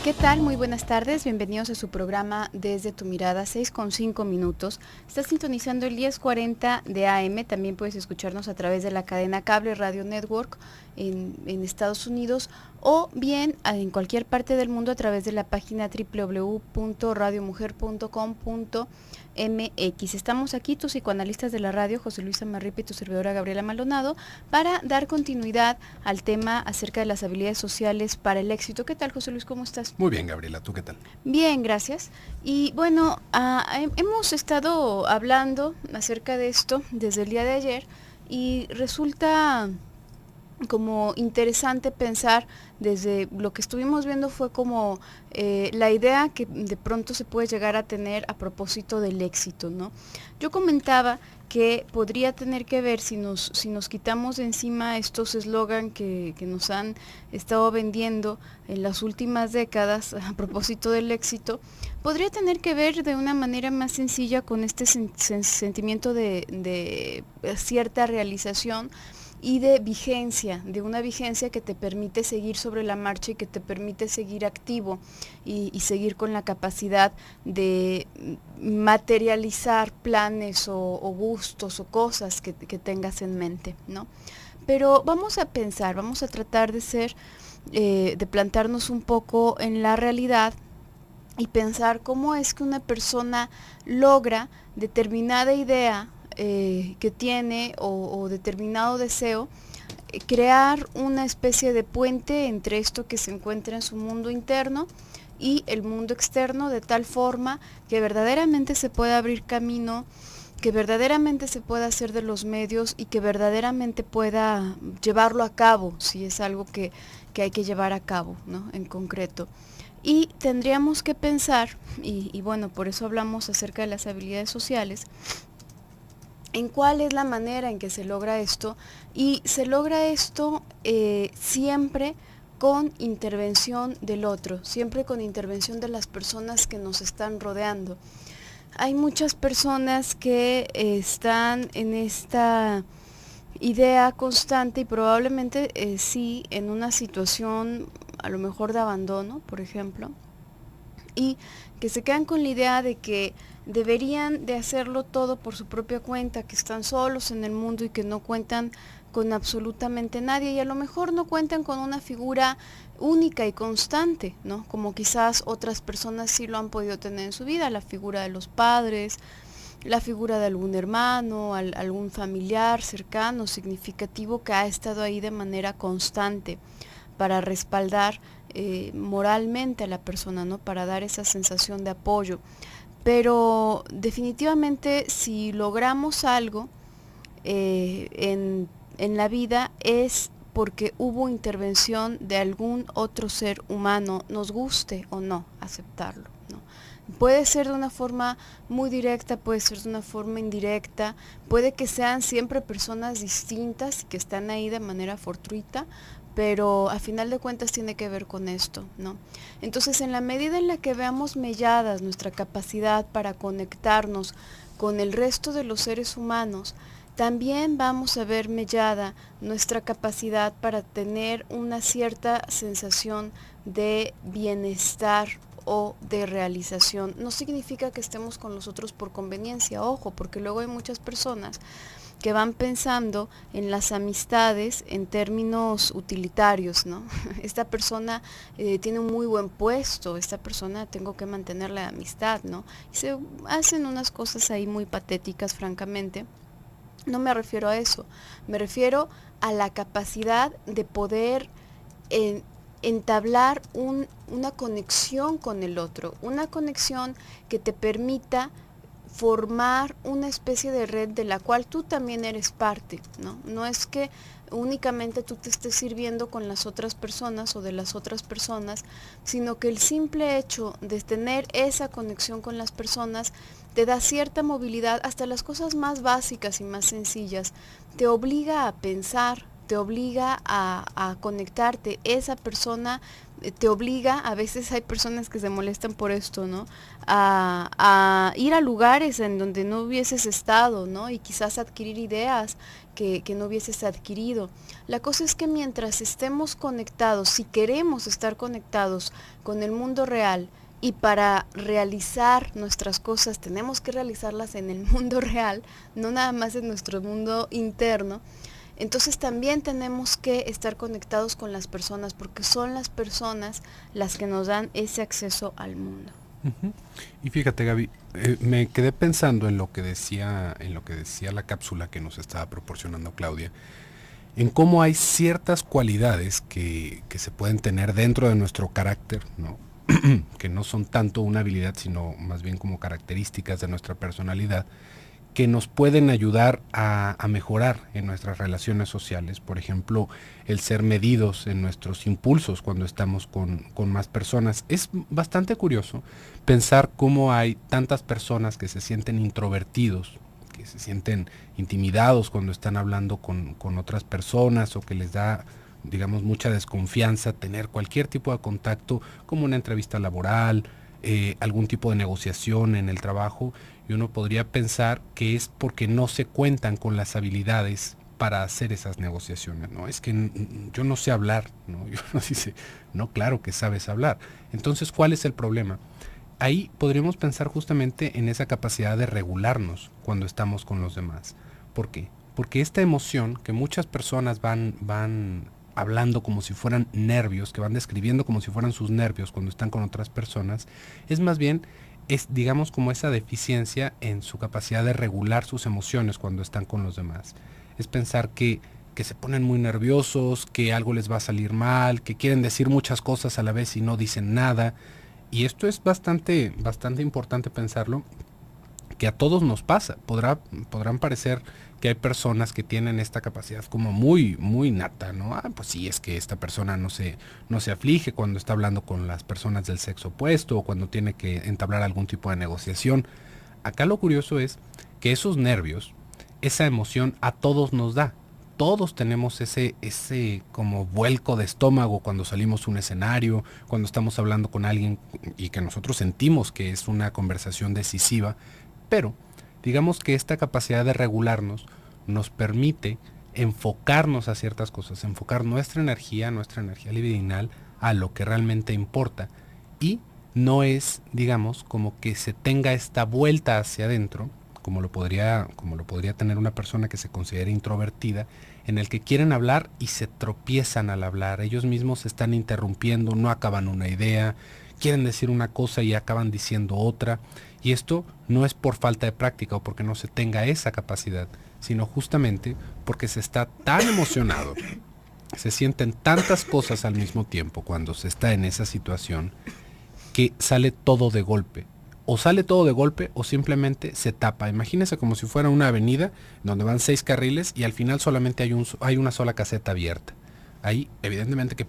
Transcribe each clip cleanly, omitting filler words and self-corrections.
¿Qué tal? Muy buenas tardes, bienvenidos a su programa Desde tu Mirada, 6:05. Estás sintonizando el 10:40 de AM, también puedes escucharnos a través de la cadena Cable Radio Network en Estados Unidos o bien en cualquier parte del mundo a través de la página www.radiomujer.com.mx. Estamos aquí, tus psicoanalistas de la radio, José Luis Amarripa y tu servidora Gabriela Maldonado, para dar continuidad al tema acerca de las habilidades sociales para el éxito. ¿Qué tal, José Luis? ¿Cómo estás? Muy bien, Gabriela, ¿tú qué tal? Bien, gracias. Y bueno, hemos estado hablando acerca de esto desde el día de ayer y resulta como interesante pensar desde lo que estuvimos viendo fue como la idea que de pronto se puede llegar a tener a propósito del éxito, ¿no? Yo comentaba que podría tener que ver si nos quitamos de encima estos eslogan que nos han estado vendiendo en las últimas décadas a propósito del éxito, podría tener que ver de una manera más sencilla con este sentimiento de cierta realización y de vigencia, de una vigencia que te permite seguir sobre la marcha y que te permite seguir activo y seguir con la capacidad de materializar planes o gustos o cosas que tengas en mente, ¿no? Pero vamos a pensar, vamos a tratar de ser, de plantarnos un poco en la realidad y pensar cómo es que una persona logra determinada idea que tiene o determinado deseo, crear una especie de puente entre esto que se encuentra en su mundo interno y el mundo externo, de tal forma que verdaderamente se pueda abrir camino, que verdaderamente se pueda hacer de los medios y que verdaderamente pueda llevarlo a cabo, si es algo que hay que llevar a cabo, ¿no? En concreto. Y tendríamos que pensar, y bueno, por eso hablamos acerca de las habilidades sociales, en cuál es la manera en que se logra esto, y se logra esto siempre con intervención del otro, siempre con intervención de las personas que nos están rodeando. Hay muchas personas que están en esta idea constante y probablemente sí en una situación a lo mejor de abandono, por ejemplo, y que se quedan con la idea de que deberían de hacerlo todo por su propia cuenta, que están solos en el mundo y que no cuentan con absolutamente nadie, y a lo mejor no cuentan con una figura única y constante, ¿no? Como quizás otras personas sí lo han podido tener en su vida, la figura de los padres, la figura de algún hermano, algún familiar cercano, significativo, que ha estado ahí de manera constante para respaldar moralmente a la persona, ¿no? Para dar esa sensación de apoyo. Pero definitivamente si logramos algo en la vida es porque hubo intervención de algún otro ser humano, nos guste o no aceptarlo, ¿no? Puede ser de una forma muy directa, puede ser de una forma indirecta, puede que sean siempre personas distintas y que están ahí de manera fortuita, pero a final de cuentas tiene que ver con esto, ¿no? Entonces, en la medida en la que veamos melladas nuestra capacidad para conectarnos con el resto de los seres humanos, también vamos a ver mellada nuestra capacidad para tener una cierta sensación de bienestar o de realización. No significa que estemos con los otros por conveniencia, ojo, porque luego hay muchas personas que van pensando en las amistades en términos utilitarios, ¿no? Esta persona tiene un muy buen puesto, esta persona tengo que mantenerla de amistad, ¿no? Y se hacen unas cosas ahí muy patéticas, francamente. No me refiero a eso, me refiero a la capacidad de poder entablar una conexión con el otro, una conexión que te permita formar una especie de red de la cual tú también eres parte, ¿no? No es que únicamente tú te estés sirviendo con las otras personas o de las otras personas, sino que el simple hecho de tener esa conexión con las personas te da cierta movilidad hasta las cosas más básicas y más sencillas, te obliga a pensar, te obliga a conectarte. Esa persona te obliga, a veces hay personas que se molestan por esto, ¿no? A ir a lugares en donde no hubieses estado, ¿no? Y quizás adquirir ideas que no hubieses adquirido. La cosa es que mientras estemos conectados, si queremos estar conectados con el mundo real, y para realizar nuestras cosas tenemos que realizarlas en el mundo real, no nada más en nuestro mundo interno, entonces también tenemos que estar conectados con las personas, porque son las personas las que nos dan ese acceso al mundo. Uh-huh. Y fíjate, Gaby, me quedé pensando en lo que decía la cápsula que nos estaba proporcionando Claudia, en cómo hay ciertas cualidades que se pueden tener dentro de nuestro carácter, ¿no? Que no son tanto una habilidad, sino más bien como características de nuestra personalidad, que nos pueden ayudar a mejorar en nuestras relaciones sociales. Por ejemplo, el ser medidos en nuestros impulsos cuando estamos con más personas. Es bastante curioso pensar cómo hay tantas personas que se sienten introvertidos, que se sienten intimidados cuando están hablando con otras personas, o que les da, digamos, mucha desconfianza tener cualquier tipo de contacto, como una entrevista laboral, algún tipo de negociación en el trabajo. Y uno podría pensar que es porque no se cuentan con las habilidades para hacer esas negociaciones, ¿no? Es que yo no sé hablar, ¿no? Y uno dice, no, claro que sabes hablar. Entonces, ¿cuál es el problema? Ahí podríamos pensar justamente en esa capacidad de regularnos cuando estamos con los demás. ¿Por qué? Porque esta emoción que muchas personas van hablando como si fueran nervios, que van describiendo como si fueran sus nervios cuando están con otras personas, es más bien, es, digamos, como esa deficiencia en su capacidad de regular sus emociones cuando están con los demás. Es pensar que se ponen muy nerviosos, que algo les va a salir mal, que quieren decir muchas cosas a la vez y no dicen nada. Y esto es bastante importante pensarlo, que a todos nos pasa. Podrán parecer que hay personas que tienen esta capacidad como muy nata, ¿no? Pues sí, es que esta persona no se aflige cuando está hablando con las personas del sexo opuesto, o cuando tiene que entablar algún tipo de negociación. Acá lo curioso es que esos nervios, esa emoción a todos nos da. Todos tenemos ese como vuelco de estómago cuando salimos a un escenario, cuando estamos hablando con alguien y que nosotros sentimos que es una conversación decisiva. Pero digamos que esta capacidad de regularnos nos permite enfocarnos a ciertas cosas, enfocar nuestra energía libidinal a lo que realmente importa. Y no es, digamos, como que se tenga esta vuelta hacia adentro, como lo podría tener una persona que se considera introvertida, en el que quieren hablar y se tropiezan al hablar. Ellos mismos se están interrumpiendo, no acaban una idea, quieren decir una cosa y acaban diciendo otra. Y esto no es por falta de práctica o porque no se tenga esa capacidad, sino justamente porque se está tan emocionado, se sienten tantas cosas al mismo tiempo cuando se está en esa situación, que sale todo de golpe. O sale todo de golpe o simplemente se tapa. Imagínense como si fuera una avenida donde van 6 carriles y al final solamente hay una sola caseta abierta. Ahí evidentemente que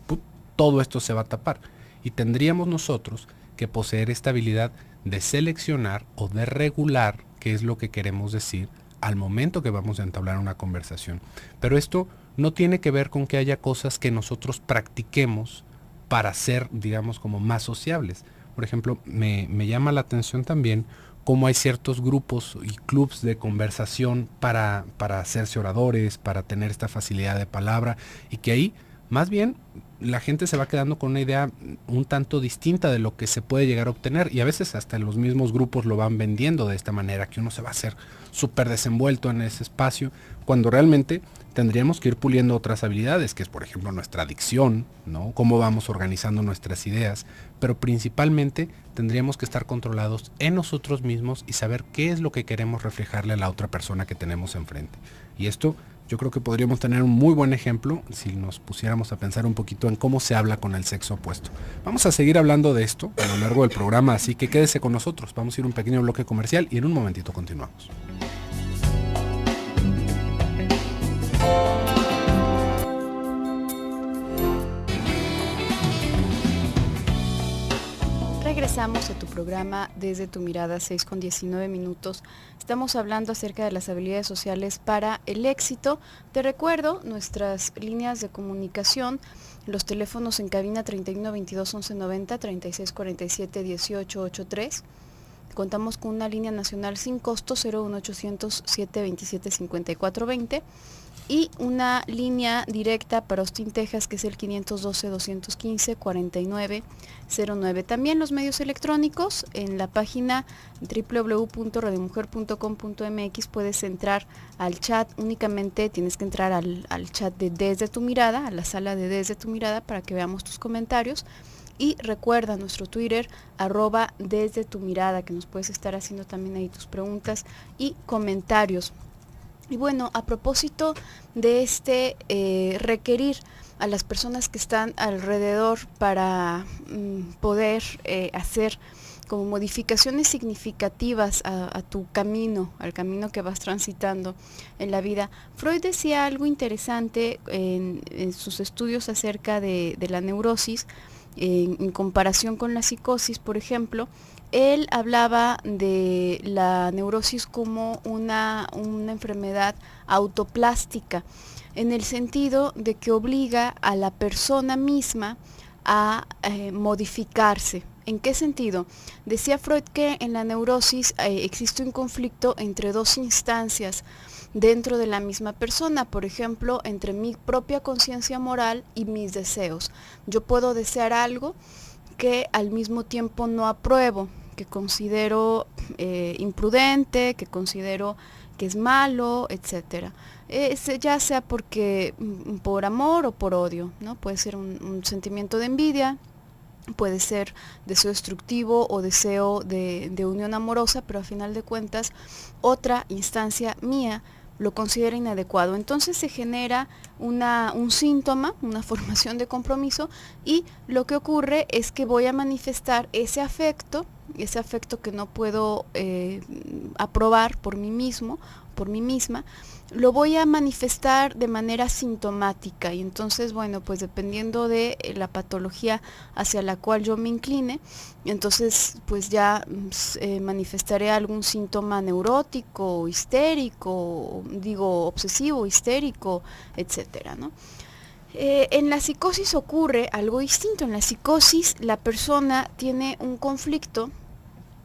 todo esto se va a tapar. Y tendríamos nosotros que poseer esta habilidad de seleccionar o de regular qué es lo que queremos decir al momento que vamos a entablar una conversación. Pero esto no tiene que ver con que haya cosas que nosotros practiquemos para ser, digamos, como más sociables. Por ejemplo, me llama la atención también cómo hay ciertos grupos y clubs de conversación para hacerse oradores, para tener esta facilidad de palabra, y que ahí más bien la gente se va quedando con una idea un tanto distinta de lo que se puede llegar a obtener, y a veces hasta los mismos grupos lo van vendiendo de esta manera, que uno se va a hacer súper desenvuelto en ese espacio, cuando realmente tendríamos que ir puliendo otras habilidades, que es por ejemplo nuestra dicción, ¿no? Cómo vamos organizando nuestras ideas, pero principalmente tendríamos que estar controlados en nosotros mismos y saber qué es lo que queremos reflejarle a la otra persona que tenemos enfrente. Y esto yo creo que podríamos tener un muy buen ejemplo si nos pusiéramos a pensar un poquito en cómo se habla con el sexo opuesto. Vamos a seguir hablando de esto a lo largo del programa, así que quédese con nosotros. Vamos a ir a un pequeño bloque comercial y en un momentito continuamos. regresamos a tu programa Desde tu Mirada, 6:19. Estamos hablando acerca de las habilidades sociales para el éxito. Te recuerdo nuestras líneas de comunicación, los teléfonos en cabina 31 22 11 90, 36 47 18 83. Contamos con una línea nacional sin costo 01800 727 54 20 y una línea directa para Austin, Texas, que es el 512-215-4909. También los medios electrónicos en la página www.radiomujer.com.mx puedes entrar al chat. Únicamente tienes que entrar al chat de Desde tu Mirada, a la sala de Desde tu Mirada, para que veamos tus comentarios. Y recuerda nuestro Twitter, @Desde tu Mirada, que nos puedes estar haciendo también ahí tus preguntas y comentarios. Y bueno, a propósito de requerir a las personas que están alrededor para poder hacer como modificaciones significativas a tu camino, al camino que vas transitando en la vida. Freud decía algo interesante en sus estudios acerca de la neurosis, en comparación con la psicosis, por ejemplo. Él hablaba de la neurosis como una enfermedad autoplástica, en el sentido de que obliga a la persona misma a modificarse. ¿En qué sentido? Decía Freud que en la neurosis existe un conflicto entre dos instancias dentro de la misma persona, por ejemplo, entre mi propia conciencia moral y mis deseos. Yo puedo desear algo que al mismo tiempo no apruebo, que considero imprudente, que considero que es malo, etcétera. Ya sea porque por amor o por odio, ¿no? Puede ser un sentimiento de envidia, puede ser deseo destructivo o deseo de unión amorosa, pero a final de cuentas otra instancia mía lo considera inadecuado. Entonces se genera un síntoma, una formación de compromiso, y lo que ocurre es que voy a manifestar ese afecto que no puedo aprobar por mí mismo, por mí misma, lo voy a manifestar de manera sintomática. Y entonces, bueno, pues dependiendo de la patología hacia la cual yo me incline, entonces pues ya manifestaré algún síntoma neurótico, histérico, digo obsesivo, histérico, etcétera, ¿no? En la psicosis ocurre algo distinto. En la psicosis la persona tiene un conflicto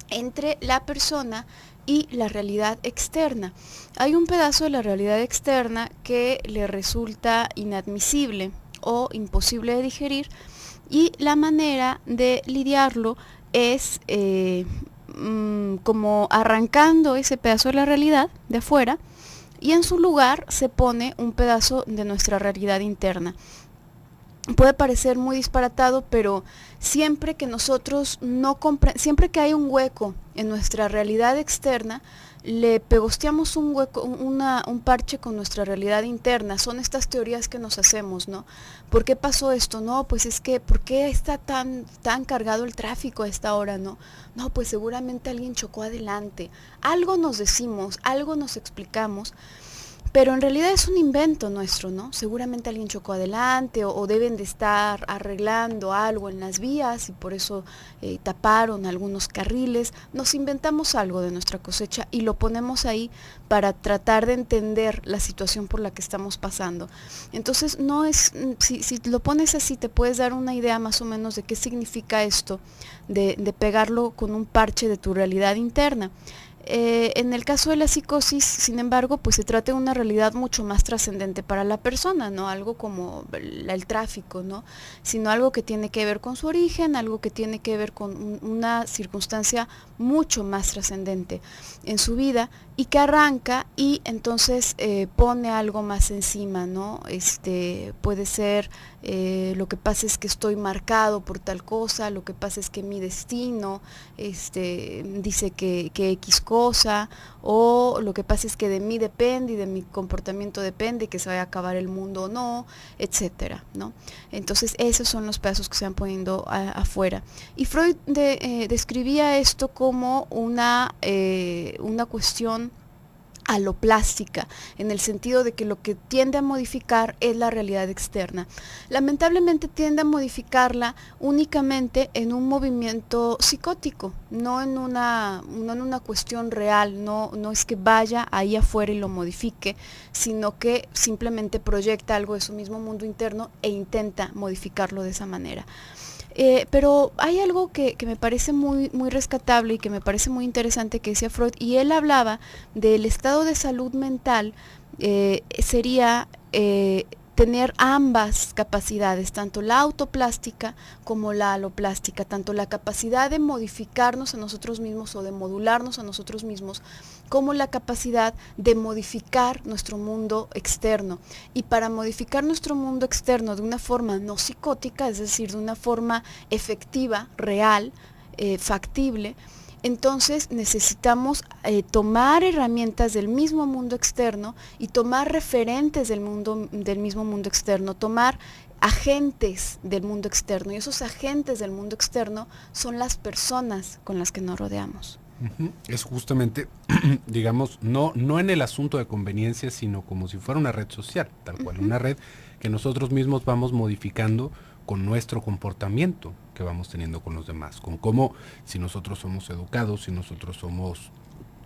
entre la persona y la realidad externa. Hay un pedazo de la realidad externa que le resulta inadmisible o imposible de digerir, y la manera de lidiarlo es como arrancando ese pedazo de la realidad de afuera, y en su lugar se pone un pedazo de nuestra realidad interna. Puede parecer muy disparatado, pero siempre que nosotros siempre que hay un hueco en nuestra realidad externa, le pegosteamos un hueco, un parche con nuestra realidad interna. Son estas teorías que nos hacemos, ¿no? ¿Por qué pasó esto? No, pues es que, ¿por qué está tan cargado el tráfico a esta hora, no? No, pues seguramente alguien chocó adelante. Algo nos decimos, algo nos explicamos, pero en realidad es un invento nuestro, ¿no? Seguramente alguien chocó adelante, o deben de estar arreglando algo en las vías y por eso taparon algunos carriles. Nos inventamos algo de nuestra cosecha y lo ponemos ahí para tratar de entender la situación por la que estamos pasando. Entonces, no es, si lo pones así, te puedes dar una idea más o menos de qué significa esto, de pegarlo con un parche de tu realidad interna. En el caso de la psicosis, sin embargo, pues se trata de una realidad mucho más trascendente para la persona, no algo como el tráfico, ¿no? Sino algo que tiene que ver con su origen, algo que tiene que ver con una circunstancia mucho más trascendente en su vida, y que arranca y entonces pone algo más encima, ¿no? Puede ser lo que pasa es que estoy marcado por tal cosa, lo que pasa es que mi destino dice que X cosa, o lo que pasa es que de mí depende y de mi comportamiento depende que se vaya a acabar el mundo o no, etcétera, ¿no? Entonces esos son los pedazos que se van poniendo afuera. Y Freud describía esto como una cuestión aloplástica, en el sentido de que lo que tiende a modificar es la realidad externa. Lamentablemente tiende a modificarla únicamente en un movimiento psicótico, no en una cuestión real, no es que vaya ahí afuera y lo modifique, sino que simplemente proyecta algo de su mismo mundo interno e intenta modificarlo de esa manera. Pero hay algo que me parece muy rescatable y que me parece muy interesante que decía Freud, y él hablaba del estado de salud mental, sería tener ambas capacidades, tanto la autoplástica como la aloplástica, tanto la capacidad de modificarnos a nosotros mismos o de modularnos a nosotros mismos, como la capacidad de modificar nuestro mundo externo. Y para modificar nuestro mundo externo de una forma no psicótica, es decir, de una forma efectiva, real, factible, entonces necesitamos tomar herramientas del mismo mundo externo y tomar referentes del mismo mundo externo, tomar agentes del mundo externo, y esos agentes del mundo externo son las personas con las que nos rodeamos. Es justamente, digamos, no en el asunto de conveniencia, sino como si fuera una red social, tal cual, una red que nosotros mismos vamos modificando con nuestro comportamiento que vamos teniendo con los demás, con cómo, si nosotros somos educados, si nosotros somos,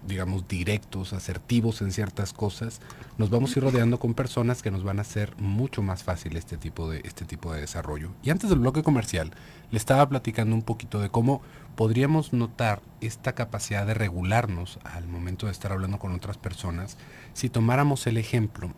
digamos, directos, asertivos en ciertas cosas, nos vamos a ir rodeando con personas que nos van a hacer mucho más fácil este tipo de desarrollo. Y antes del bloque comercial, le estaba platicando un poquito de cómo podríamos notar esta capacidad de regularnos al momento de estar hablando con otras personas, si tomáramos el ejemplo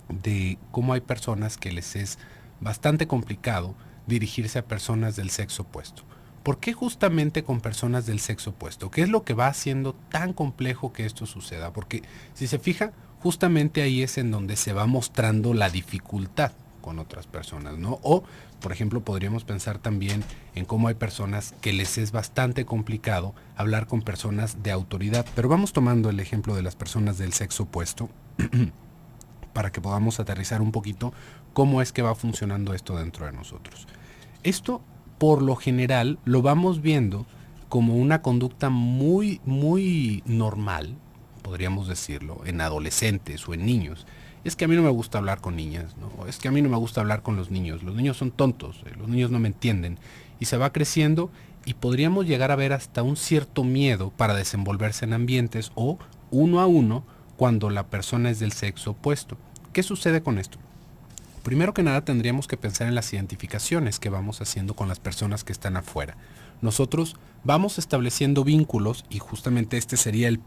de cómo hay personas que les es bastante complicado dirigirse a personas del sexo opuesto. ¿Por qué justamente con personas del sexo opuesto? ¿Qué es lo que va haciendo tan complejo que esto suceda? Porque si se fija, justamente ahí es en donde se va mostrando la dificultad con otras personas, ¿no? O, por ejemplo, podríamos pensar también en cómo hay personas que les es bastante complicado hablar con personas de autoridad. Pero vamos tomando el ejemplo de las personas del sexo opuesto para que podamos aterrizar un poquito cómo es que va funcionando esto dentro de nosotros. Esto, por lo general, lo vamos viendo como una conducta muy normal, podríamos decirlo, en adolescentes o en niños. Es que a mí no me gusta hablar con niñas, ¿no? Es que a mí no me gusta hablar con los niños son tontos, los niños no me entienden. Y se va creciendo y podríamos llegar a ver hasta un cierto miedo para desenvolverse en ambientes o uno a uno cuando la persona es del sexo opuesto. ¿Qué sucede con esto? Primero que nada tendríamos que pensar en las identificaciones que vamos haciendo con las personas que están afuera. Nosotros vamos estableciendo vínculos y justamente este sería el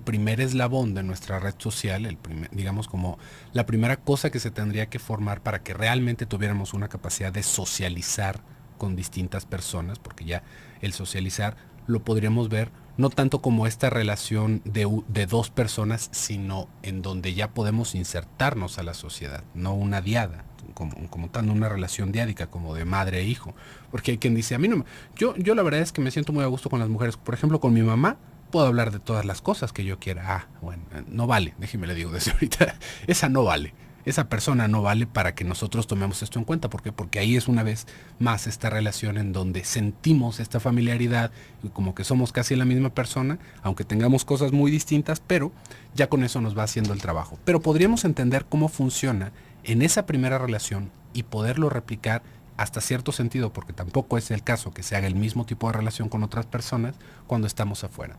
primer eslabón de nuestra red social, digamos como la primera cosa que se tendría que formar para que realmente tuviéramos una capacidad de socializar con distintas personas, porque ya el socializar lo podríamos ver no tanto como esta relación de dos personas, sino en donde ya podemos insertarnos a la sociedad, no una diada, como tal, una relación diádica, como de madre e hijo. Porque hay quien dice, a mí no, yo la verdad es que me siento muy a gusto con las mujeres. Por ejemplo, con mi mamá puedo hablar de todas las cosas que yo quiera. Bueno, no vale, déjeme le digo desde ahorita, esa no vale. Esa persona no vale para que nosotros tomemos esto en cuenta. ¿Por qué? Porque ahí es una vez más esta relación en donde sentimos esta familiaridad y como que somos casi la misma persona, aunque tengamos cosas muy distintas, pero ya con eso nos va haciendo el trabajo. Pero podríamos entender cómo funciona en esa primera relación y poderlo replicar hasta cierto sentido, porque tampoco es el caso que se haga el mismo tipo de relación con otras personas cuando estamos afuera.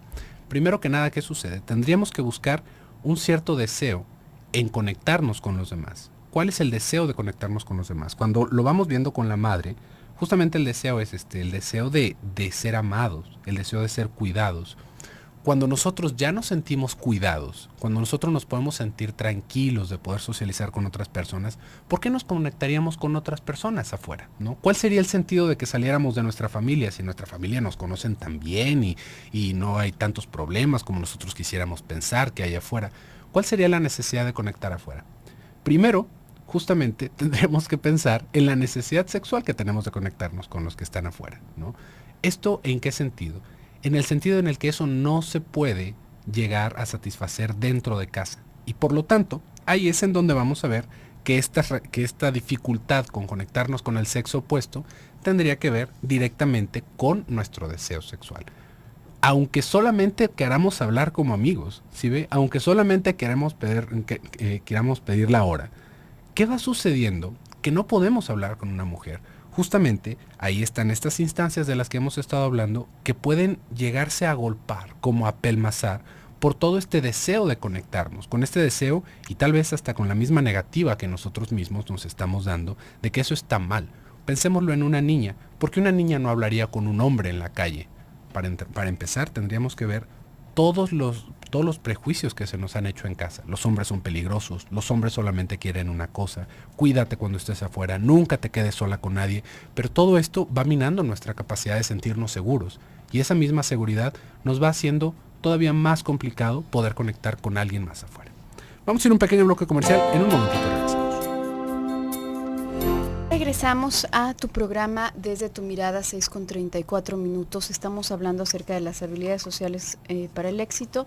Primero que nada, ¿qué sucede? Tendríamos que buscar un cierto deseo en conectarnos con los demás. ¿Cuál es el deseo de conectarnos con los demás? Cuando lo vamos viendo con la madre, justamente el deseo es el deseo de ser amados, el deseo de ser cuidados. Cuando nosotros ya nos sentimos cuidados, cuando nosotros nos podemos sentir tranquilos de poder socializar con otras personas, ¿por qué nos conectaríamos con otras personas afuera? ¿No? ¿Cuál sería el sentido de que saliéramos de nuestra familia si nuestra familia nos conocen tan bien y no hay tantos problemas como nosotros quisiéramos pensar que hay afuera? ¿Cuál sería la necesidad de conectar afuera? Primero, justamente tendremos que pensar en la necesidad sexual que tenemos de conectarnos con los que están afuera, ¿no? ¿Esto en qué sentido? En el sentido en el que eso no se puede llegar a satisfacer dentro de casa. Y por lo tanto, ahí es en donde vamos a ver que esta dificultad con conectarnos con el sexo opuesto tendría que ver directamente con nuestro deseo sexual. aunque solamente queramos hablar como amigos, ¿sí ve? Aunque solamente queramos pedir la hora, ¿qué va sucediendo? Que no podemos hablar con una mujer. Justamente ahí están estas instancias de las que hemos estado hablando que pueden llegarse a golpar, como a pelmazar, por todo este deseo de conectarnos, con este deseo y tal vez hasta con la misma negativa que nosotros mismos nos estamos dando de que eso está mal. Pensémoslo en una niña. ¿Por qué una niña no hablaría con un hombre en la calle? Para empezar, tendríamos que ver todos los prejuicios que se nos han hecho en casa. Los hombres son peligrosos, los hombres solamente quieren una cosa, cuídate cuando estés afuera, nunca te quedes sola con nadie, pero todo esto va minando nuestra capacidad de sentirnos seguros y esa misma seguridad nos va haciendo todavía más complicado poder conectar con alguien más afuera. Vamos a ir a un pequeño bloque comercial, en un momentito regresamos. Regresamos a tu programa Desde tu Mirada, 6:34. Estamos hablando acerca de las habilidades sociales para el éxito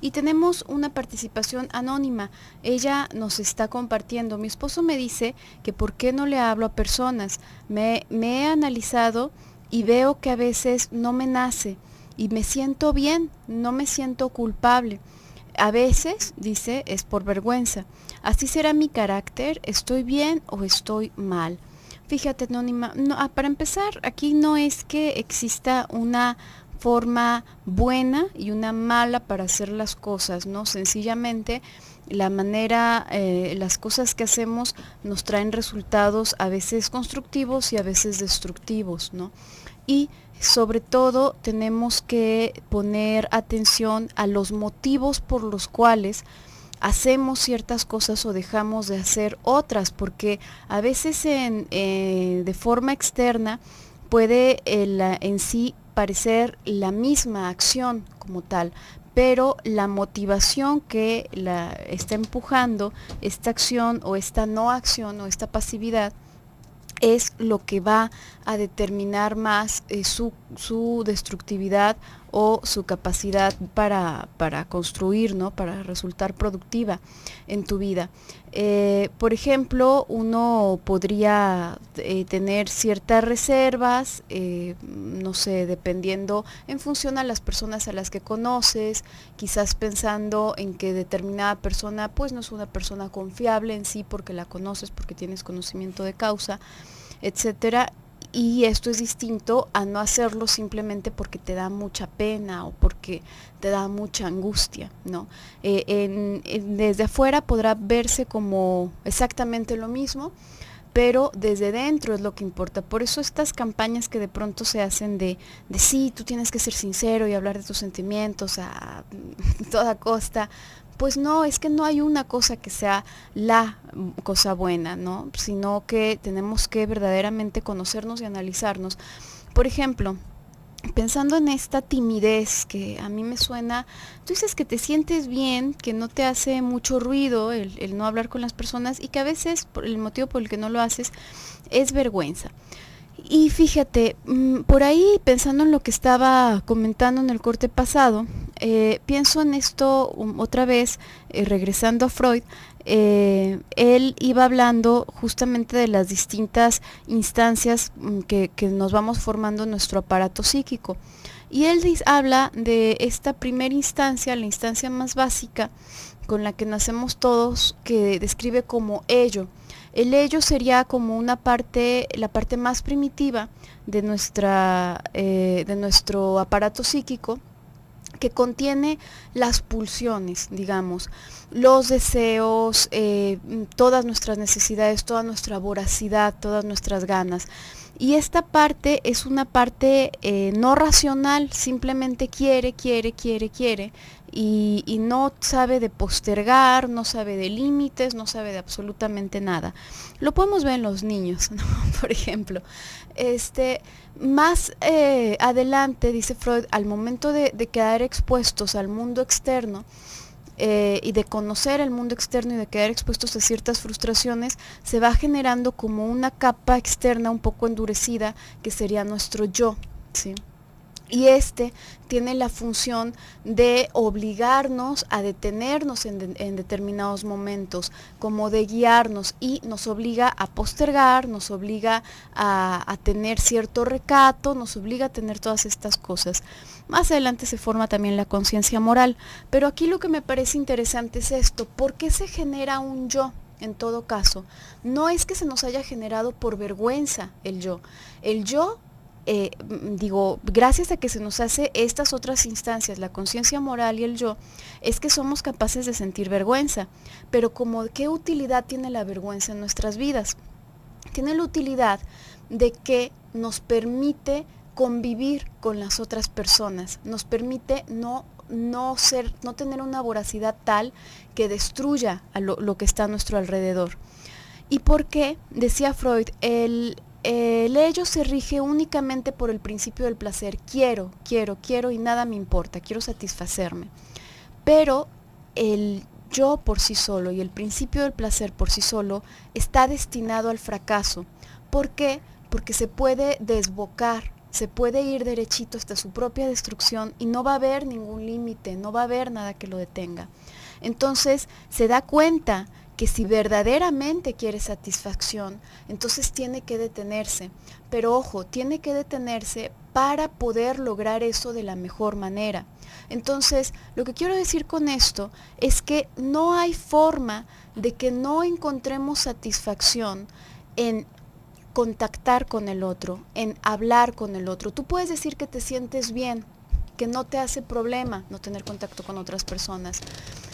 y tenemos una participación anónima. Ella nos está compartiendo. Mi esposo me dice que por qué no le hablo a personas. Me he analizado y veo que a veces no me nace y me siento bien, no me siento culpable. A veces, dice, es por vergüenza. Así será mi carácter, ¿estoy bien o estoy mal? Fíjate, Anónima, no, para empezar, aquí no es que exista una forma buena y una mala para hacer las cosas, ¿no? Sencillamente la manera, las cosas que hacemos nos traen resultados a veces constructivos y a veces destructivos, ¿no? Y sobre todo tenemos que poner atención a los motivos por los cuales hacemos ciertas cosas o dejamos de hacer otras, porque a veces de forma externa puede en sí parecer la misma acción como tal, pero la motivación que la está empujando esta acción o esta no acción o esta pasividad es lo que va a determinar más su destructividad o su capacidad para construir, ¿no? Para resultar productiva en tu vida. Por ejemplo, uno podría tener ciertas reservas, no sé, dependiendo en función a las personas a las que conoces, quizás pensando en que determinada persona pues no es una persona confiable en sí porque la conoces, porque tienes conocimiento de causa, etcétera. Y esto es distinto a no hacerlo simplemente porque te da mucha pena o porque te da mucha angustia, ¿no? Desde afuera podrá verse como exactamente lo mismo, pero desde dentro es lo que importa. Por eso estas campañas que de pronto se hacen de sí, tú tienes que ser sincero y hablar de tus sentimientos a toda costa, pues no, es que no hay una cosa que sea la cosa buena, ¿no? Sino que tenemos que verdaderamente conocernos y analizarnos. Por ejemplo, pensando en esta timidez que a mí me suena, tú dices que te sientes bien, que no te hace mucho ruido el no hablar con las personas y que a veces el motivo por el que no lo haces es vergüenza. Y fíjate, por ahí pensando en lo que estaba comentando en el corte pasado, pienso en esto otra vez, regresando a Freud. Él iba hablando justamente de las distintas instancias que nos vamos formando en nuestro aparato psíquico. Y él habla de esta primera instancia, la instancia más básica, con la que nacemos todos, que describe como ello. El ello sería como la parte más primitiva de nuestro aparato psíquico, que contiene las pulsiones, digamos, los deseos, todas nuestras necesidades, toda nuestra voracidad, todas nuestras ganas. Y esta parte es una parte no racional, simplemente quiere, y no sabe de postergar, no sabe de límites, no sabe de absolutamente nada. Lo podemos ver en los niños, ¿no? Por ejemplo. Más adelante, dice Freud, al momento de quedar expuestos al mundo externo, y de conocer el mundo externo y de quedar expuestos a ciertas frustraciones, se va generando como una capa externa un poco endurecida, que sería nuestro yo, ¿sí? Y este tiene la función de obligarnos a detenernos en determinados momentos, como de guiarnos, y nos obliga a postergar, nos obliga a tener cierto recato, nos obliga a tener todas estas cosas. Más adelante se forma también la conciencia moral, pero aquí lo que me parece interesante es esto: ¿por qué se genera un yo? En todo caso, no es que se nos haya generado por vergüenza el yo. El yo, gracias a que se nos hace estas otras instancias, la conciencia moral y el yo, es que somos capaces de sentir vergüenza. Pero como, ¿qué utilidad tiene la vergüenza en nuestras vidas? Tiene la utilidad de que nos permite convivir con las otras personas, nos permite no tener una voracidad tal que destruya a lo que está a nuestro alrededor. ¿Y por qué? Decía Freud, el ello se rige únicamente por el principio del placer. Quiero y nada me importa, quiero satisfacerme. Pero el yo por sí solo y el principio del placer por sí solo está destinado al fracaso. ¿Por qué? Porque se puede desbocar, se puede ir derechito hasta su propia destrucción y no va a haber ningún límite, no va a haber nada que lo detenga. Entonces se da cuenta que si verdaderamente quiere satisfacción, entonces tiene que detenerse. Pero ojo, tiene que detenerse para poder lograr eso de la mejor manera. Entonces, lo que quiero decir con esto es que no hay forma de que no encontremos satisfacción en contactar con el otro, en hablar con el otro. Tú puedes decir que te sientes bien, que no te hace problema no tener contacto con otras personas,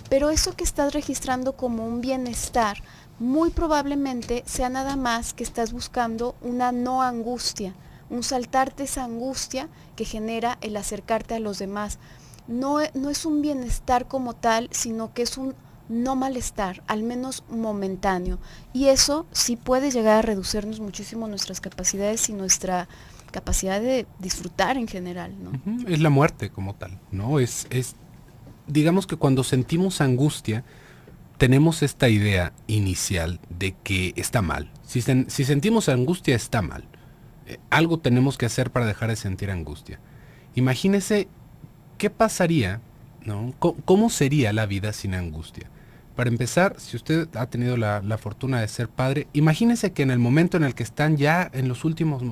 pero eso que estás registrando como un bienestar, muy probablemente sea nada más que estás buscando una no angustia, un saltarte esa angustia que genera el acercarte a los demás. No es un bienestar como tal, sino que es un no malestar, al menos momentáneo. Y eso sí puede llegar a reducirnos muchísimo nuestras capacidades y nuestra capacidad de disfrutar en general, ¿no? Es la muerte como tal, ¿no? Digamos que cuando sentimos angustia, tenemos esta idea inicial de que está mal. Si sentimos angustia, está mal. Algo tenemos que hacer para dejar de sentir angustia. Imagínese qué pasaría, ¿no? ¿Cómo sería la vida sin angustia? Para empezar, si usted ha tenido la fortuna de ser padre, imagínese que en el momento en el que están ya en los últimos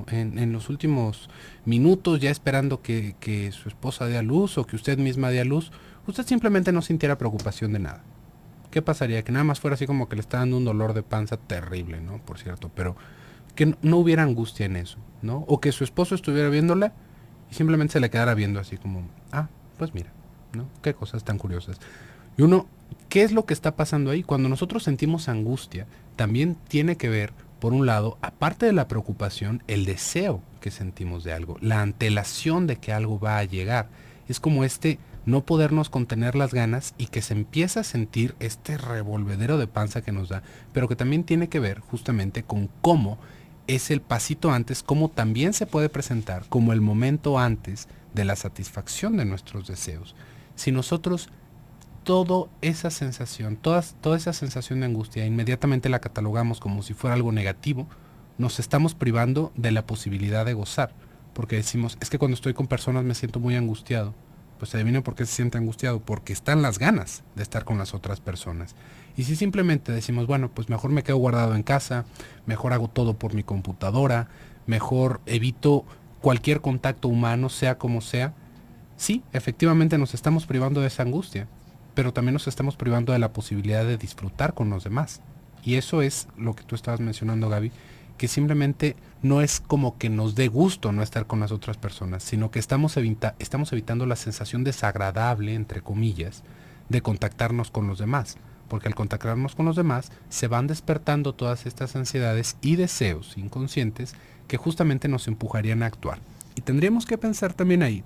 minutos, ya esperando que su esposa dé a luz o que usted misma dé a luz, usted simplemente no sintiera preocupación de nada. ¿Qué pasaría? Que nada más fuera así como que le está dando un dolor de panza terrible, ¿no? Por cierto, pero que no hubiera angustia en eso, ¿no? O que su esposo estuviera viéndola y simplemente se le quedara viendo así como, pues mira, ¿no? Qué cosas tan curiosas. Y uno, ¿qué es lo que está pasando ahí? Cuando nosotros sentimos angustia, también tiene que ver, por un lado, aparte de la preocupación, el deseo que sentimos de algo, la antelación de que algo va a llegar. Es como no podernos contener las ganas y que se empieza a sentir este revolvedero de panza que nos da, pero que también tiene que ver justamente con cómo es el pasito antes, cómo también se puede presentar como el momento antes de la satisfacción de nuestros deseos. Si nosotros toda esa sensación de angustia inmediatamente la catalogamos como si fuera algo negativo, nos estamos privando de la posibilidad de gozar, porque decimos, es que cuando estoy con personas me siento muy angustiado. Pues adivinen por qué se siente angustiado, porque están las ganas de estar con las otras personas. Y si simplemente decimos, bueno, pues mejor me quedo guardado en casa, mejor hago todo por mi computadora, mejor evito cualquier contacto humano, sea como sea, sí, efectivamente nos estamos privando de esa angustia, pero también nos estamos privando de la posibilidad de disfrutar con los demás. Y eso es lo que tú estabas mencionando, Gaby, que simplemente no es como que nos dé gusto no estar con las otras personas, sino que estamos evitando la sensación desagradable, entre comillas, de contactarnos con los demás. Porque al contactarnos con los demás se van despertando todas estas ansiedades y deseos inconscientes que justamente nos empujarían a actuar. Y tendríamos que pensar también ahí,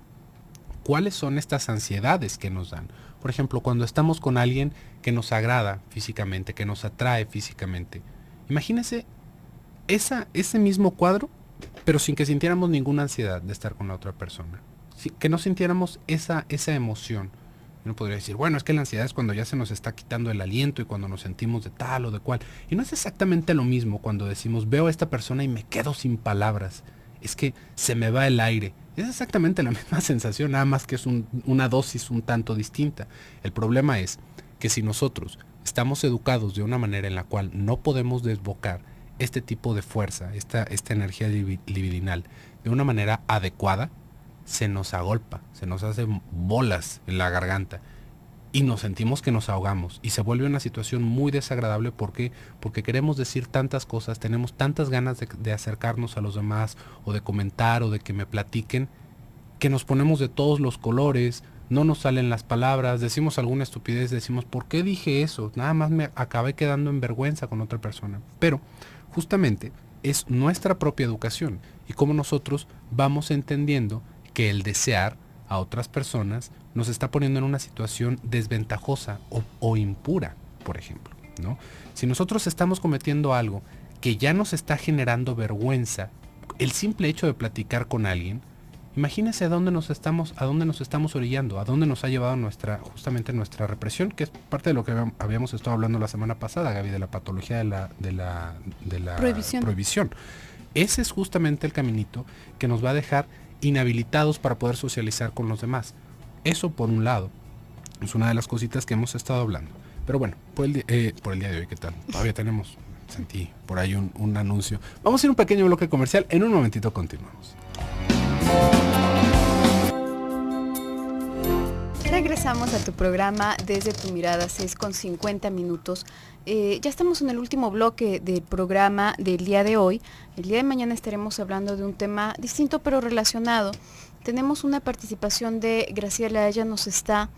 ¿cuáles son estas ansiedades que nos dan? Por ejemplo, cuando estamos con alguien que nos agrada físicamente, que nos atrae físicamente. Imagínese ese mismo cuadro, pero sin que sintiéramos ninguna ansiedad de estar con la otra persona. Que no sintiéramos esa emoción. Uno podría decir, bueno, es que la ansiedad es cuando ya se nos está quitando el aliento y cuando nos sentimos de tal o de cual. Y no es exactamente lo mismo cuando decimos, veo a esta persona y me quedo sin palabras. es que se me va el aire. Es exactamente la misma sensación, nada más que es una dosis un tanto distinta. El problema es que si nosotros estamos educados de una manera en la cual no podemos desbocar este tipo de fuerza, esta energía libidinal, de una manera adecuada, se nos agolpa, se nos hace bolas en la garganta y nos sentimos que nos ahogamos y se vuelve una situación muy desagradable. Porque queremos decir tantas cosas, tenemos tantas ganas de acercarnos a los demás o de comentar o de que me platiquen, que nos ponemos de todos los colores, no nos salen las palabras, decimos alguna estupidez, decimos ¿por qué dije eso? Nada más me acabé quedando en vergüenza con otra persona. Pero justamente es nuestra propia educación y cómo nosotros vamos entendiendo que el desear a otras personas nos está poniendo en una situación desventajosa o impura, por ejemplo, ¿no? Si nosotros estamos cometiendo algo que ya nos está generando vergüenza, el simple hecho de platicar con alguien, imagínese a dónde nos estamos orillando, a dónde nos ha llevado justamente nuestra represión, que es parte de lo que habíamos estado hablando la semana pasada, Gaby, de la patología de la prohibición. Ese es justamente el caminito que nos va a dejar inhabilitados para poder socializar con los demás. Eso por un lado es una de las cositas que hemos estado hablando. Pero bueno, por el día de hoy, ¿qué tal? Todavía sentí por ahí un anuncio. Vamos a ir a un pequeño bloque comercial. En un momentito continuamos. Regresamos a tu programa Desde tu Mirada, 6:50. Ya estamos en el último bloque del programa del día de hoy. El día de mañana estaremos hablando de un tema distinto pero relacionado. Tenemos una participación de Graciela, ella nos está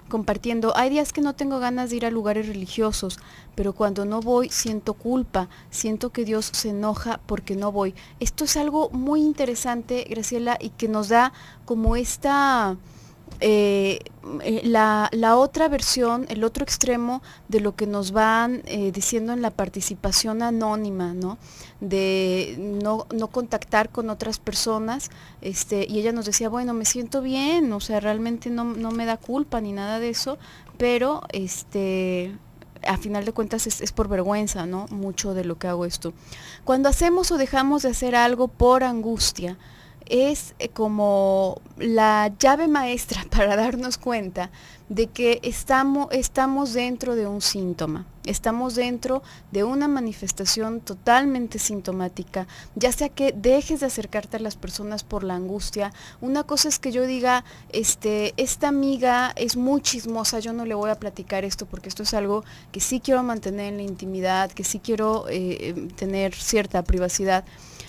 compartiendo: hay días que no tengo ganas de ir a lugares religiosos, pero cuando no voy siento culpa, siento que Dios se enoja porque no voy. Esto es algo muy interesante, Graciela, y que nos da como esta... la otra versión, el otro extremo de lo que nos van diciendo en la participación anónima, ¿no? De no contactar con otras personas, y ella nos decía, bueno, me siento bien, o sea, realmente no me da culpa ni nada de eso, pero a final de cuentas es por vergüenza, ¿no? Mucho de lo que hago esto. Cuando hacemos o dejamos de hacer algo por angustia, es como la llave maestra para darnos cuenta de que estamos dentro de un síntoma, estamos dentro de una manifestación totalmente sintomática, ya sea que dejes de acercarte a las personas por la angustia. Una cosa es que yo diga, esta amiga es muy chismosa, yo no le voy a platicar esto porque esto es algo que sí quiero mantener en la intimidad, que sí quiero tener cierta privacidad.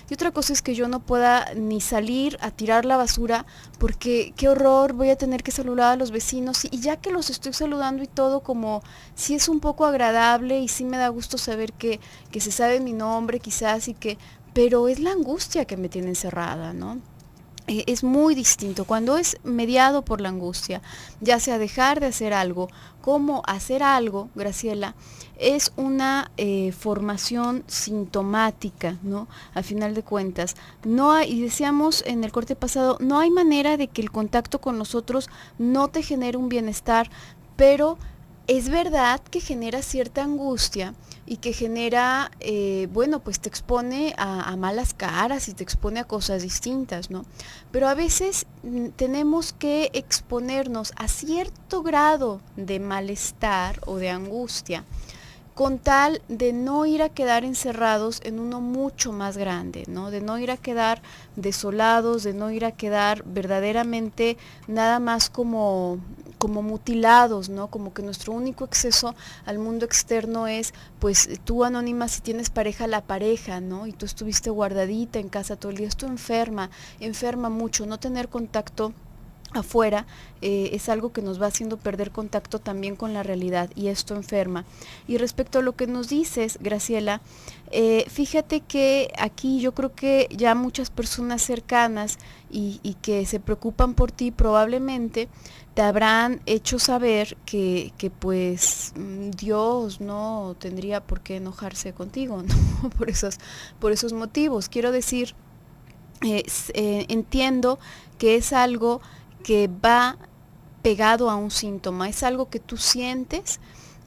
Y otra cosa es que yo no pueda ni salir a tirar la basura porque qué horror, voy a tener que saludar a los vecinos, y ya que los estoy saludando y todo, como sí es un poco agradable y sí me da gusto saber que se sabe mi nombre quizás, pero es la angustia que me tiene encerrada, ¿no? Es muy distinto cuando es mediado por la angustia, ya sea dejar de hacer algo como hacer algo, Graciela. Es una formación sintomática, ¿no? A final de cuentas, no hay, y decíamos en el corte pasado, no hay manera de que el contacto con nosotros no te genere un bienestar, pero es verdad que genera cierta angustia y que genera, pues te expone a malas caras y te expone a cosas distintas, ¿no? Pero a veces tenemos que exponernos a cierto grado de malestar o de angustia, con tal de no ir a quedar encerrados en uno mucho más grande, ¿no? De no ir a quedar desolados, de no ir a quedar verdaderamente nada más como mutilados, ¿no? Como que nuestro único acceso al mundo externo es, pues tú, Anónima, si tienes pareja, la pareja, ¿no? Y tú estuviste guardadita en casa todo el día. Esto enferma mucho. No tener contacto afuera es algo que nos va haciendo perder contacto también con la realidad, y esto enferma. Y respecto a lo que nos dices, Graciela, fíjate que aquí yo creo que ya muchas personas cercanas y que se preocupan por ti probablemente te habrán hecho saber que pues Dios no tendría por qué enojarse contigo, ¿no? por esos motivos. Quiero decir, entiendo que es algo que va pegado a un síntoma, es algo que tú sientes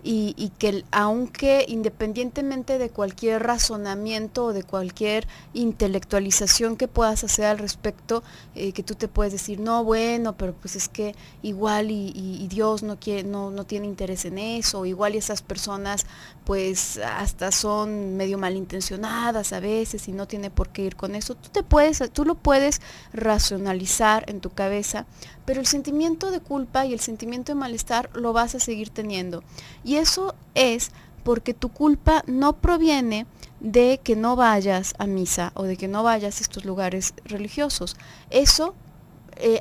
y que aunque independientemente de cualquier razonamiento o de cualquier intelectualización que puedas hacer al respecto, que tú te puedes decir, no, bueno, pero pues es que igual y Dios no quiere, no tiene interés en eso, o igual y esas personas pues hasta son medio malintencionadas a veces y no tiene por qué ir con eso. Tú lo puedes racionalizar en tu cabeza, pero el sentimiento de culpa y el sentimiento de malestar lo vas a seguir teniendo. Y eso es porque tu culpa no proviene de que no vayas a misa o de que no vayas a estos lugares religiosos. Eso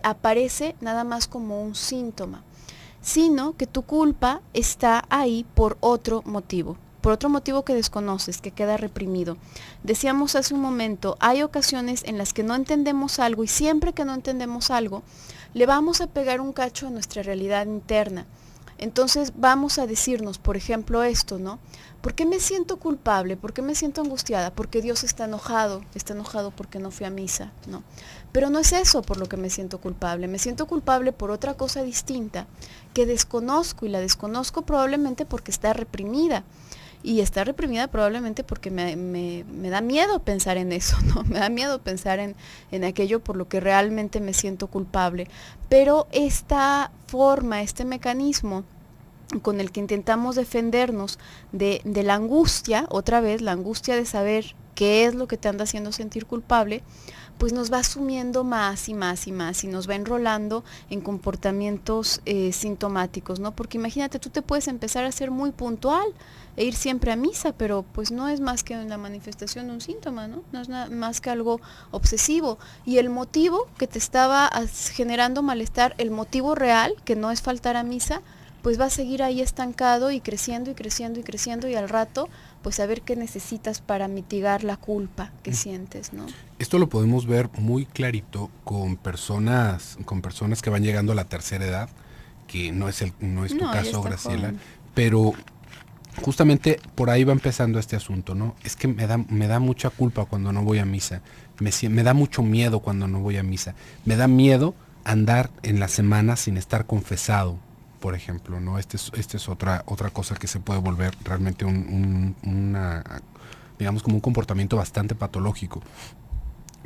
aparece nada más como un síntoma, sino que tu culpa está ahí por otro motivo que desconoces, que queda reprimido. Decíamos hace un momento, hay ocasiones en las que no entendemos algo y siempre que no entendemos algo, le vamos a pegar un cacho a nuestra realidad interna. Entonces vamos a decirnos, por ejemplo, esto, ¿no? ¿Por qué me siento culpable? ¿Por qué me siento angustiada? Porque Dios está enojado porque no fui a misa, ¿no? Pero no es eso por lo que me siento culpable por otra cosa distinta que desconozco y la desconozco probablemente porque está reprimida. Y está reprimida probablemente porque me da miedo pensar en eso, ¿no? Me da miedo pensar en aquello por lo que realmente me siento culpable. Pero esta forma, este mecanismo con el que intentamos defendernos de la angustia, otra vez, la angustia de saber qué es lo que te anda haciendo sentir culpable, pues nos va asumiendo más y más y más y nos va enrolando en comportamientos sintomáticos, ¿no? Porque imagínate, tú te puedes empezar a ser muy puntual e ir siempre a misa, pero pues no es más que la manifestación de un síntoma, ¿no? No es más que algo obsesivo. Y el motivo que te estaba generando malestar, el motivo real, que no es faltar a misa, pues va a seguir ahí estancado y creciendo y creciendo y creciendo y al rato pues saber qué necesitas para mitigar la culpa que sientes, ¿no? Esto lo podemos ver muy clarito con personas que van llegando a la tercera edad, que no es tu caso, Graciela, joven. Pero justamente por ahí va empezando este asunto, ¿no? Es que me da mucha culpa cuando no voy a misa, me da mucho miedo cuando no voy a misa, me da miedo andar en la semana sin estar confesado, por ejemplo, ¿no? Este es otra cosa que se puede volver realmente digamos como un comportamiento bastante patológico.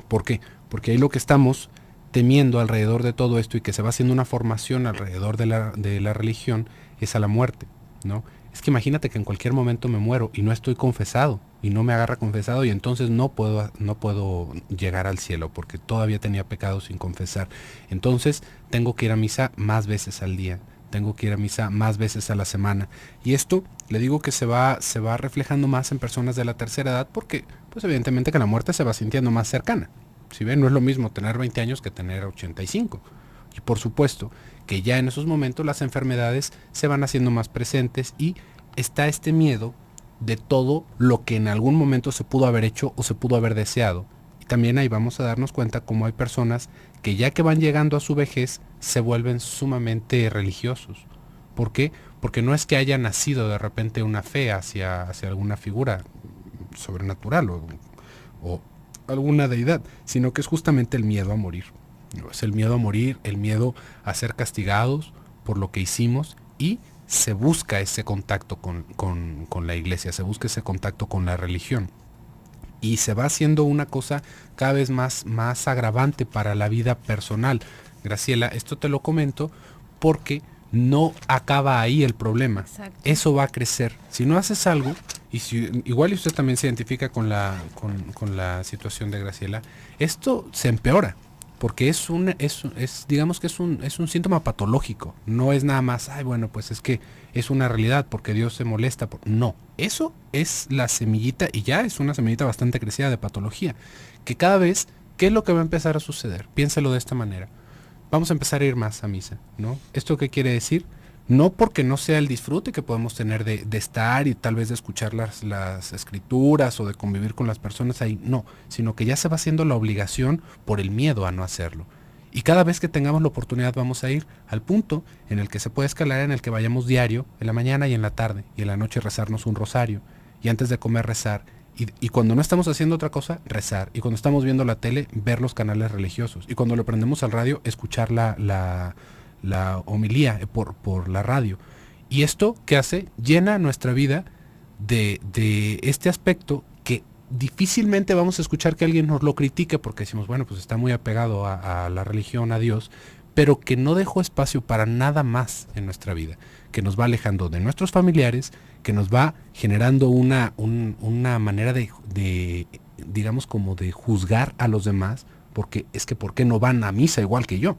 ¿Por qué? Porque ahí lo que estamos temiendo alrededor de todo esto y que se va haciendo una formación alrededor de la religión es a la muerte, ¿no? Es que imagínate que en cualquier momento me muero y no estoy confesado y no me agarra confesado y entonces no puedo llegar al cielo porque todavía tenía pecado sin confesar. Entonces tengo que ir a misa más veces al día. Tengo que ir a misa más veces a la semana. Y esto, le digo que se va reflejando más en personas de la tercera edad porque, pues evidentemente que la muerte se va sintiendo más cercana. Si ven, no es lo mismo tener 20 años que tener 85. Y por supuesto que ya en esos momentos las enfermedades se van haciendo más presentes y está este miedo de todo lo que en algún momento se pudo haber hecho o se pudo haber deseado. Y también ahí vamos a darnos cuenta cómo hay personas que ya que van llegando a su vejez se vuelven sumamente religiosos. ¿Por qué? Porque no es que haya nacido de repente una fe hacia alguna figura sobrenatural o alguna deidad, sino que es justamente el miedo a morir. Es el miedo a morir, el miedo a ser castigados por lo que hicimos y se busca ese contacto con la iglesia, se busca ese contacto con la religión. Y se va haciendo una cosa cada vez más agravante para la vida personal. Graciela, esto te lo comento porque no acaba ahí el problema. Exacto. Eso va a crecer. Si no haces algo, y igual usted también se identifica con la situación de Graciela, esto se empeora. Porque digamos que es un síntoma patológico. No es nada más, bueno, pues es que es una realidad porque Dios se molesta. No, eso es la semillita y ya es una semillita bastante crecida de patología. Que cada vez, ¿qué es lo que va a empezar a suceder? Piénselo de esta manera. Vamos a empezar a ir más a misa, ¿no? ¿Esto qué quiere decir? No porque no sea el disfrute que podemos tener de estar y tal vez de escuchar las escrituras o de convivir con las personas ahí, no, sino que ya se va haciendo la obligación por el miedo a no hacerlo. Y cada vez que tengamos la oportunidad vamos a ir al punto en el que se puede escalar, en el que vayamos diario, en la mañana y en la tarde, y en la noche rezarnos un rosario, y antes de comer rezar, y cuando no estamos haciendo otra cosa, rezar, y cuando estamos viendo la tele, ver los canales religiosos, y cuando lo prendemos al radio, escuchar la homilía por la radio. Y esto, ¿qué hace? Llena nuestra vida de este aspecto que difícilmente vamos a escuchar que alguien nos lo critique porque decimos, bueno, pues está muy apegado a la religión, a Dios, pero que no dejó espacio para nada más en nuestra vida, que nos va alejando de nuestros familiares, que nos va generando una manera de, digamos, como de juzgar a los demás, porque es que ¿por qué no van a misa igual que yo?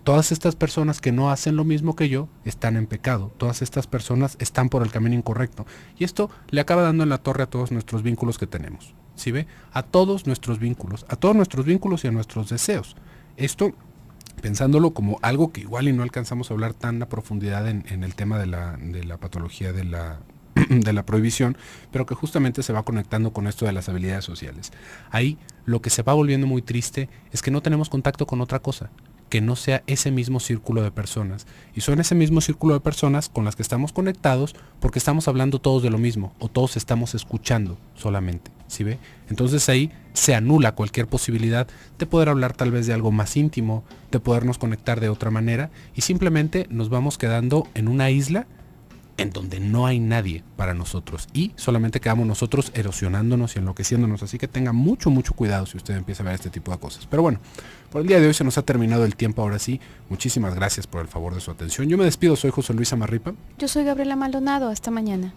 Todas estas personas que no hacen lo mismo que yo están en pecado. Todas estas personas están por el camino incorrecto. Y esto le acaba dando en la torre a todos nuestros vínculos que tenemos. ¿Sí ve? A todos nuestros vínculos y a nuestros deseos. Esto, pensándolo como algo que igual y no alcanzamos a hablar tan a profundidad en el tema de la patología de la prohibición, pero que justamente se va conectando con esto de las habilidades sociales. Ahí lo que se va volviendo muy triste es que no tenemos contacto con otra cosa que no sea ese mismo círculo de personas. Y son ese mismo círculo de personas con las que estamos conectados porque estamos hablando todos de lo mismo o todos estamos escuchando solamente. ¿Sí ve? Entonces ahí se anula cualquier posibilidad de poder hablar tal vez de algo más íntimo, de podernos conectar de otra manera y simplemente nos vamos quedando en una isla en donde no hay nadie para nosotros y solamente quedamos nosotros erosionándonos y enloqueciéndonos. Así que tenga mucho cuidado si usted empieza a ver este tipo de cosas. Pero bueno, por el día de hoy se nos ha terminado el tiempo ahora sí. Muchísimas gracias por el favor de su atención. Yo me despido, soy José Luis Amarripa. Yo soy Gabriela Maldonado, hasta mañana.